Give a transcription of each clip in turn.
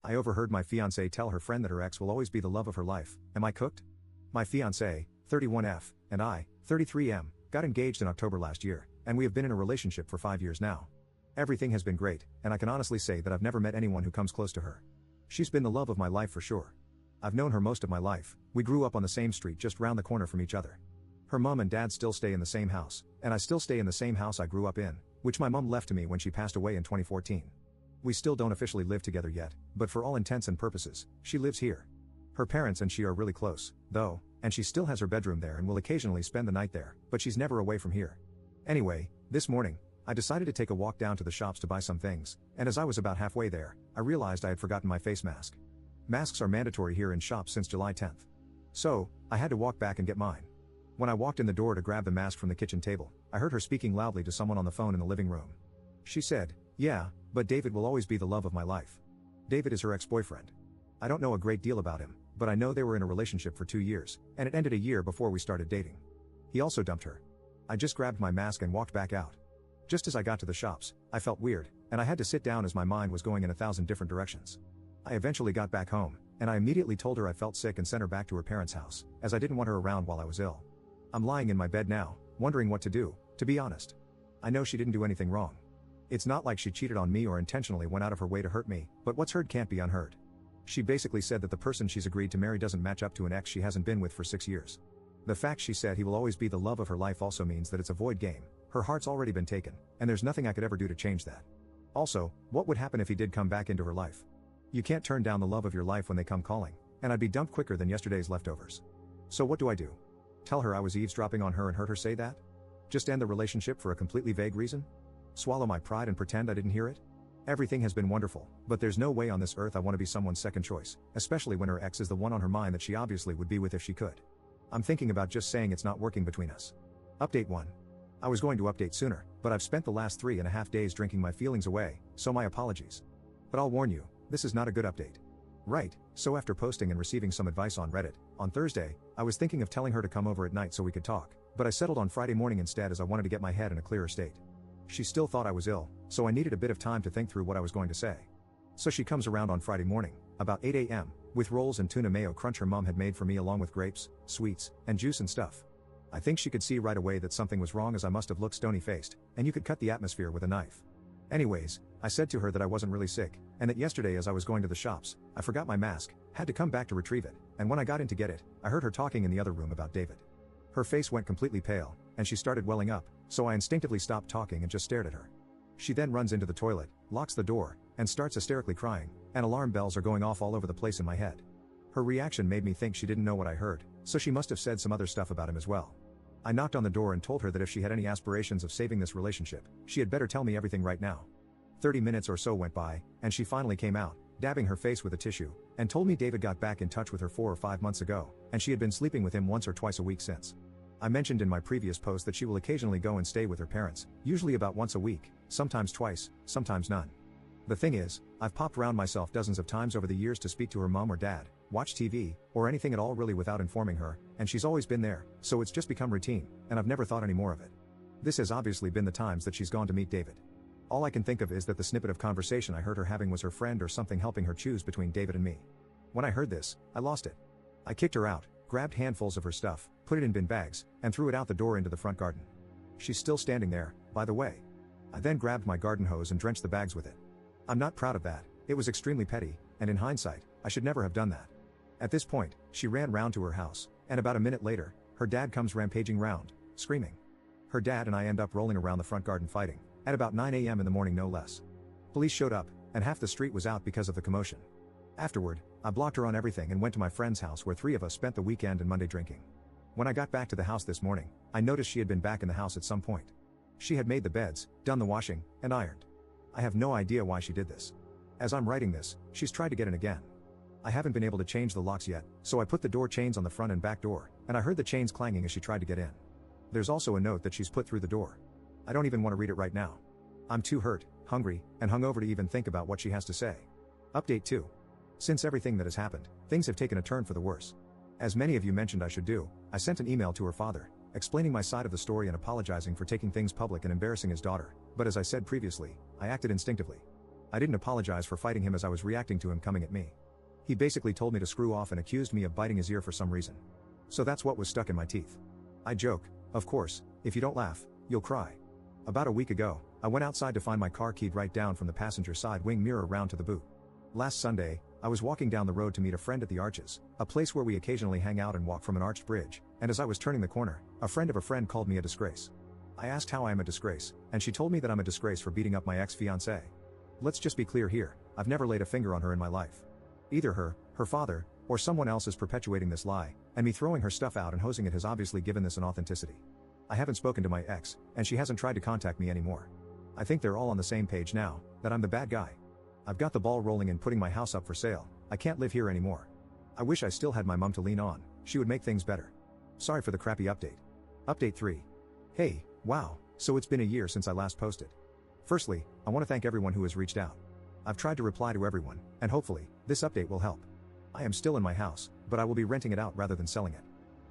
I overheard my fiance tell her friend that her ex will always be the love of her life. Am I cooked? My fiance, 31F, and I, 33M, got engaged in October last year, and we have been in a relationship for 5 years now. Everything has been great, and I can honestly say that I've never met anyone who comes close to her. She's been the love of my life for sure. I've known her most of my life. We grew up on the same street just round the corner from each other. Her mom and dad still stay in the same house, and I still stay in the same house I grew up in, which my mom left to me when she passed away in 2014. We still don't officially live together yet, but for all intents and purposes, she lives here. Her parents and she are really close, though, and she still has her bedroom there and will occasionally spend the night there, but she's never away from here. Anyway, this morning, I decided to take a walk down to the shops to buy some things, and as I was about halfway there, I realized I had forgotten my face mask. Masks are mandatory here in shops since July 10th. So, I had to walk back and get mine. When I walked in the door to grab the mask from the kitchen table, I heard her speaking loudly to someone on the phone in the living room. She said, "Yeah, but David will always be the love of my life." David is her ex-boyfriend. I don't know a great deal about him, but I know they were in a relationship for 2 years, and it ended a year before we started dating. He also dumped her. I just grabbed my mask and walked back out. Just as I got to the shops, I felt weird, and I had to sit down as my mind was going in 1,000 different directions. I eventually got back home, and I immediately told her I felt sick and sent her back to her parents' house, as I didn't want her around while I was ill. I'm lying in my bed now, wondering what to do, to be honest. I know she didn't do anything wrong. It's not like she cheated on me or intentionally went out of her way to hurt me, but what's heard can't be unheard. She basically said that the person she's agreed to marry doesn't match up to an ex she hasn't been with for 6 years. The fact she said he will always be the love of her life also means that it's a void game. Her heart's already been taken, and there's nothing I could ever do to change that. Also, what would happen if he did come back into her life? You can't turn down the love of your life when they come calling, and I'd be dumped quicker than yesterday's leftovers. So what do I do? Tell her I was eavesdropping on her and heard her say that? Just end the relationship for a completely vague reason? Swallow my pride and pretend I didn't hear it? Everything has been wonderful, but there's no way on this earth I want to be someone's second choice, especially when her ex is the one on her mind that she obviously would be with if she could. I'm thinking about just saying it's not working between us. Update 1. I was going to update sooner, but I've spent the last 3.5 days drinking my feelings away, so my apologies. But I'll warn you, this is not a good update. Right, so after posting and receiving some advice on Reddit, on Thursday, I was thinking of telling her to come over at night so we could talk, but I settled on Friday morning instead as I wanted to get my head in a clearer state. She still thought I was ill, so I needed a bit of time to think through what I was going to say. So she comes around on Friday morning, about 8 a.m., with rolls and tuna mayo crunch her mom had made for me along with grapes, sweets, and juice and stuff. I think she could see right away that something was wrong as I must have looked stony-faced, and you could cut the atmosphere with a knife. Anyways, I said to her that I wasn't really sick, and that yesterday as I was going to the shops, I forgot my mask, had to come back to retrieve it, and when I got in to get it, I heard her talking in the other room about David. Her face went completely pale, and she started welling up, so I instinctively stopped talking and just stared at her. She then runs into the toilet, locks the door, and starts hysterically crying, and alarm bells are going off all over the place in my head. Her reaction made me think she didn't know what I heard, so she must have said some other stuff about him as well. I knocked on the door and told her that if she had any aspirations of saving this relationship, she had better tell me everything right now. 30 minutes or so went by, and she finally came out, dabbing her face with a tissue, and told me David got back in touch with her 4 or 5 months ago, and she had been sleeping with him once or twice a week since. I mentioned in my previous post that she will occasionally go and stay with her parents, usually about once a week, sometimes twice, sometimes none. The thing is, I've popped around myself dozens of times over the years to speak to her mom or dad, watch TV, or anything at all really without informing her, and she's always been there, so it's just become routine, and I've never thought any more of it. This has obviously been the times that she's gone to meet David. All I can think of is that the snippet of conversation I heard her having was her friend or something helping her choose between David and me. When I heard this, I lost it. I kicked her out, grabbed handfuls of her stuff, put it in bin bags, and threw it out the door into the front garden. She's still standing there, by the way. I then grabbed my garden hose and drenched the bags with it. I'm not proud of that, it was extremely petty, and in hindsight, I should never have done that. At this point, she ran round to her house, and about a minute later, her dad comes rampaging round, screaming. Her dad and I end up rolling around the front garden fighting, at about 9 a.m. in the morning no less. Police showed up, and half the street was out because of the commotion. Afterward, I blocked her on everything and went to my friend's house where 3 of us spent the weekend and Monday drinking. When I got back to the house this morning, I noticed she had been back in the house at some point. She had made the beds, done the washing, and ironed. I have no idea why she did this. As I'm writing this, she's tried to get in again. I haven't been able to change the locks yet, so I put the door chains on the front and back door, and I heard the chains clanging as she tried to get in. There's also a note that she's put through the door. I don't even want to read it right now. I'm too hurt, hungry, and hungover to even think about what she has to say. Update 2. Since everything that has happened, things have taken a turn for the worse. As many of you mentioned I should do, I sent an email to her father, explaining my side of the story and apologizing for taking things public and embarrassing his daughter, but as I said previously, I acted instinctively. I didn't apologize for fighting him as I was reacting to him coming at me. He basically told me to screw off and accused me of biting his ear for some reason. So that's what was stuck in my teeth. I joke, of course, if you don't laugh, you'll cry. About a week ago, I went outside to find my car keyed right down from the passenger side wing mirror round to the boot. Last Sunday, I was walking down the road to meet a friend at the Arches, a place where we occasionally hang out and walk from an arched bridge, and as I was turning the corner, a friend of a friend called me a disgrace. I asked how I am a disgrace, and she told me that I'm a disgrace for beating up my ex-fiancé. Let's just be clear here, I've never laid a finger on her in my life. Either her father, or someone else is perpetuating this lie, and me throwing her stuff out and hosing it has obviously given this an authenticity. I haven't spoken to my ex, and she hasn't tried to contact me anymore. I think they're all on the same page now, that I'm the bad guy. I've got the ball rolling in putting my house up for sale. I can't live here anymore. I wish I still had my mom to lean on, she would make things better. Sorry for the crappy update. Update 3. Hey, wow, so it's been a year since I last posted. Firstly, I want to thank everyone who has reached out. I've tried to reply to everyone, and hopefully, this update will help. I am still in my house, but I will be renting it out rather than selling it.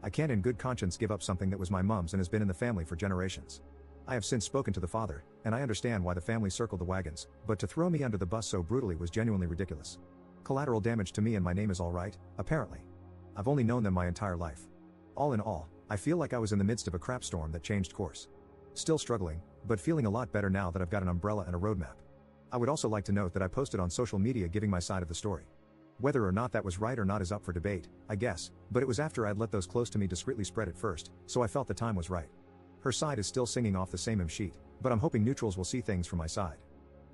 I can't in good conscience give up something that was my mom's and has been in the family for generations. I have since spoken to the father, and I understand why the family circled the wagons, but to throw me under the bus so brutally was genuinely ridiculous. Collateral damage to me and my name is alright, apparently. I've only known them my entire life. All in all, I feel like I was in the midst of a crap storm that changed course. Still struggling, but feeling a lot better now that I've got an umbrella and a roadmap. I would also like to note that I posted on social media giving my side of the story. Whether or not that was right or not is up for debate, I guess, but it was after I'd let those close to me discreetly spread it first, so I felt the time was right. Her side is still singing off the same hymn sheet, but I'm hoping neutrals will see things from my side.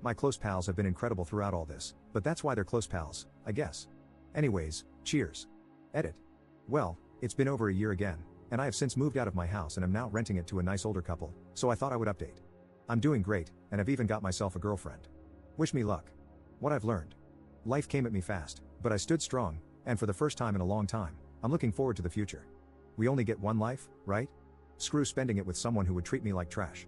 My close pals have been incredible throughout all this, but that's why they're close pals, I guess. Anyways, cheers. Edit. Well, it's been over a year again, and I have since moved out of my house and am now renting it to a nice older couple, so I thought I would update. I'm doing great, and I've even got myself a girlfriend. Wish me luck. What I've learned. Life came at me fast, but I stood strong, and for the first time in a long time, I'm looking forward to the future. We only get one life, right? Screw spending it with someone who would treat me like trash.